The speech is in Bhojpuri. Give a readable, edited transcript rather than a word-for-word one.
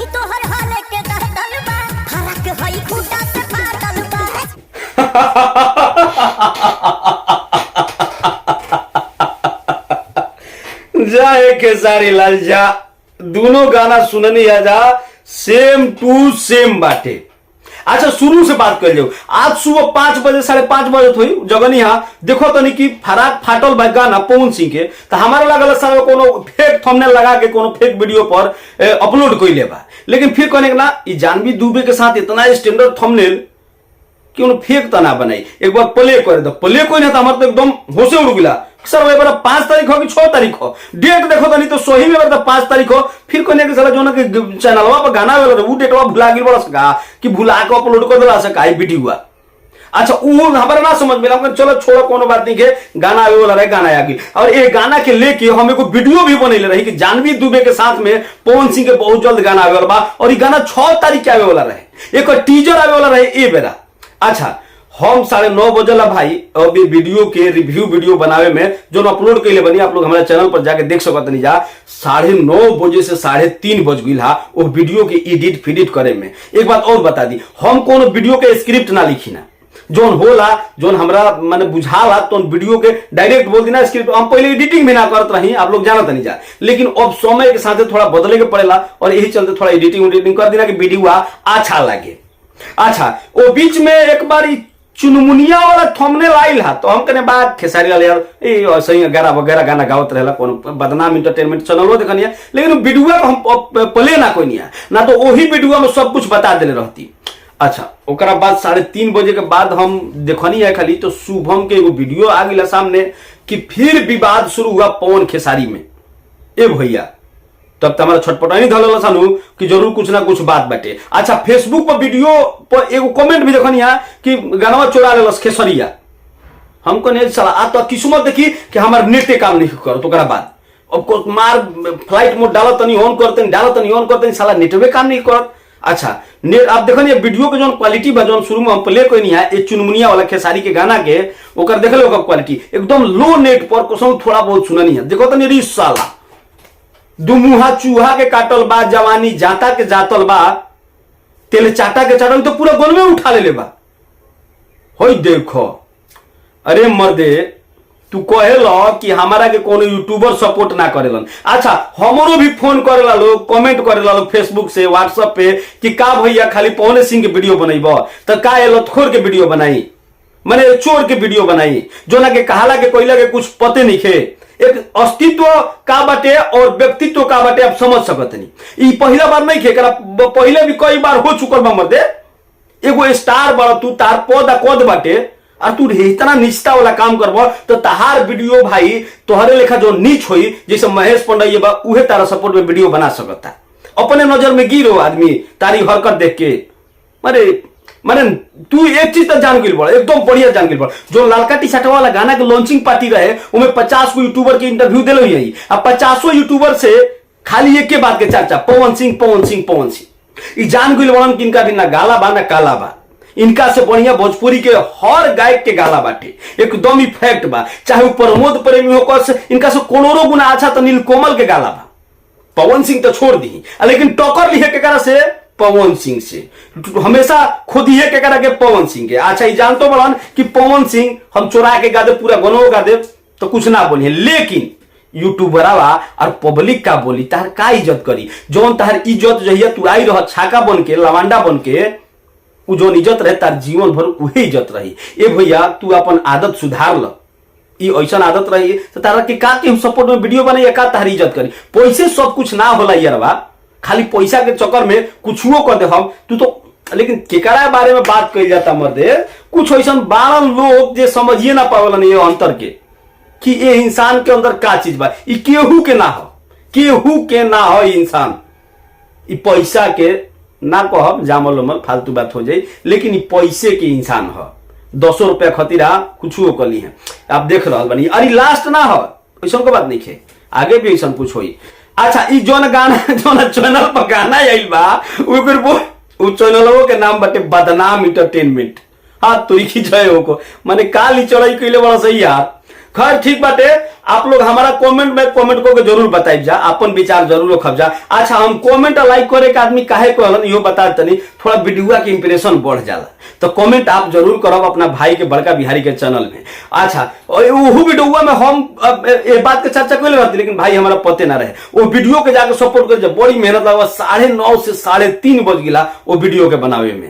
जवानी तोहर हाले के दहतल बा फरक हई खूटा से फाटल बा। जाए खेसारी लाल जा, दोनों गाना सुननी है जा, सेम टू सेम बाटे। अच्छा शुरू से बात कर जाओ। आज सुबह 5 बजे 5:30 बजे हुई जगनी यहाँ देखो तनी कि फराक फाटल बा गाना पवन सिंह के, तो हमारा लगल सारा कोनो फेक थंबनेल लगा के कोनो फेक वीडियो पर अपलोड कइले बा। लेकिन फिर कहने ना ई जानवी दुबे के साथ इतना स्टैंडर्ड थंबनेल क्यों फेक तना बनाई, एक बार प्ले कर दो। प्ले कोई नहीं था हमारे तो एकदम होशे उड़ गिला सर। वही बार 5 तारीख हो कि 6 तारीख हो डेट देखो तो नहीं तो सही में बार 5 तारीख हो। फिर कहने के साला जो ना कि चैनलवा पर गाना वाला वो डेटवा भुला गिल बड़ा सका कि भुला के अपलोड कर देला सका ई वीडियो। अच्छा वो हमारा ना समझ में चलो छोड़ो कोनो बात नहीं के गाना आवे वाला रहे, गाना आ गई। और ये गाना के लेके हम एगो वीडियो भी बनैले रही कि जानवी दुबे के साथ में पवन सिंह के बहुत जल्द गाना आवे वाला बा और ये गाना 6 तारीख के आवे वाला रहे, एक टीजर आवे वाला रहे ए बेरा। अच्छा हम 9:30 बजे ला भाई अभी वीडियो के रिव्यू वीडियो बनावे में जो अपलोड कैले बनी, आप लोग हमारे चैनल पर जाके देख सकत नहीं जा। 9:30 बजे से 3:30 बज गई हा वो वीडियो के एडिट फिडिट करे में। एक बात और बता दी, हम कोनो वीडियो के स्क्रिप्ट ना लिखी ना, जोन होला जोन हमरा माने बुझाला तो वीडियो के डायरेक्ट बोल दी ना स्क्रिप्ट। हम पहले एडिटिंग भी ना करत रही, आप लोग जानत नहीं जा, लेकिन अब समय के साथ थोड़ा बदले के पड़ेला और यही चलते थोड़ा एडिटिंग कर देना कि वीडियो अच्छा लगे। अच्छा वो बीच में एक बार चुनमुनिया वाला थंबनेल आइल हा तो हम कने बात खेसारी वाले यार ए सही 11 वगैरह गाना गावत रहेला कोनो बदनाम एंटरटेनमेंट चैनल देखनी है, लेकिन वीडियो को हम प्ले ना कोई ना तो वही वीडियो में सब कुछ बता देले रहती। अच्छा ओकरा बाद 3:30 बजे के बाद हम देखनी है खाली तो शुभम के एगो वीडियो आ गया सामने कि फिर विवाद शुरू हुआ पवन खेसारी में। ए भैया तब हमारा छटपटाई धल सानू कि जरूर कुछ ना कुछ बात बाटे। अच्छा फेसबुक पर वीडियो पर एगो कमेंट भी देखनी है कि गाना चोरा लेलस खेसरिया। हमको नहीं चला आ तो किस्मत देखी कि हमारे नेटे काम नहीं कर तो बाद अब मार फ्लाइट मोड डालो तनी ऑन करते साला नेटवे काम नहीं कर। अच्छा नेट आप देखनी वीडियो के जो क्वालिटी बा जो शुरू में हम प्ले कोई नहीं है ये चुनमुनिया वाला खेसारी के गाना के ओकर देख लो क्वालिटी एकदम लो नेट पर कसम थोड़ा बहुत सुननी है। देखो तनी री साला दुमुहा चूहा के काटल बा जवानी जाता के जातल बा तेल चाटा के चाटल तो पूरा गोल में उठा ले बा हो। देखो अरे मर्दे तू कहेलो कि हमारा के कोनो यूट्यूबर सपोर्ट ना करेलन। अच्छा हमरो भी फोन करेला लोग, कमेंट करेला लोग फेसबुक से व्हाट्सएप पे कि का भैया खाली पवन सिंह के वीडियो बनैबो तो का लतखोर के वीडियो बनाई माने चोर के वीडियो बनाई जो ना के कहाला के कोइला के कुछ पते नहीं खे। एक अस्तित्व का बाटे और व्यक्तित्व का बाटे आप समझ सकत नहीं। ई पहला बार नहीं खे, पहले भी कई बार हो चुकल बा मर्दे। एगो स्टार बड़ा तू तार कद बाटे और तू इतना निष्ठा वाला काम करबो तो तहार वीडियो भाई तोहरे लेखा जो नीच होई जैसे महेश पंडा बा उहे तारा सपोर्ट में वीडियो बना सकता। अपने नजर में गिरो आदमी तारी हरकत देख के माने तू एक चीज तो जान गई बड़ा एकदम बढ़िया जान गई बड़ा। जो लालका टी शर्ट वाला गाना के लॉन्चिंग पार्टी रहे उनमें 50 को यूट्यूबर के इंटरव्यू दिलो यही अब 50 यूट्यूबर से खाली एक के बात के चर्चा पवन सिंह। जान गई बड़ा इनका भी ना गाला बा ना काला बा, इनका से बढ़िया भोजपुरी के हर गायक के गाला बाटे एकदम ही फैक्ट बा। चाहे वो प्रमोद प्रेमी हो इनका से करोड़ों गुना अच्छा तो नीलकोमल के गाला बा। पवन सिंह तो छोड़ दी लेकिन टक्कर लिखे के से पवन सिंह से हमेशा खुद ही के करा के पवन सिंह के। अच्छा ये जानते बड़न कि पवन सिंह हम चोरा के गा दे पूरा गनो गा दे तो कुछ ना बोलिए, लेकिन यूट्यूबर और पब्लिक का बोली तार का इज्जत करी जौन तार इज्जत जहिया तू आई रह छाका बन के लवांडा बन के उ जो इज्जत रहे तार जीवन भर वही इज्जत रही। ए भैया तू अपन आदत सुधार ल, ऐसा आदत रही तो तारा के का हम सपोर्ट में वीडियो बनाई का तार इज्जत करी। पैसे सब कुछ ना होला यारवा, खाली पैसा के चक्कर में कुछ कर दे हम तू तो। लेकिन केकरा बारे में बात कही जाता मर्दे कुछ ऐसा 12 लोग जे समझिए ना पावलन ये अंतर के कि ये इंसान के अंदर का चीज बा। केहू के ना हो इंसान ई पैसा के ना कहब जामल उमल फालतू बात हो जाए, लेकिन पैसे के इंसान हो। 200 रुपया खतीरा कुछ कली है आप देख रहा बनी। अरे लास्ट ना हो ऐसा को बात नहीं खे, आगे भी ऐसा कुछ होई। अच्छा ई जोन गाना जोन चैनल पर गाना आइल बा उ चैनलों के नाम बाटे बदनाम एंटरटेनमेंट। हाँ तो जय हो को माने काली चढ़ाई कैले बड़ा सही यार। खैर ठीक बाटे। आप लोग हमारा कमेंट में कमेंट को जरूर बताइब जा, अपन विचार जरूर रखब जा। अच्छा, हम कमेंट लाइक करे के आदमी काहे कहलन इहो बता तनी, थोड़ा वीडियो के इंप्रेशन बढ़ जाला, तो कमेंट आप जरूर करब अपना भाई के बड़का बिहारी के चैनल में। अच्छा, ओहू वीडियो में हम ये बात के चर्चा कर रहती, लेकिन भाई हमारा पते ना रहे, वो वीडियो के जाके सपोर्ट कर, बड़ी मेहनत लगा, 9:30 से 3:30 बज गिला वो वीडियो के बनावे में।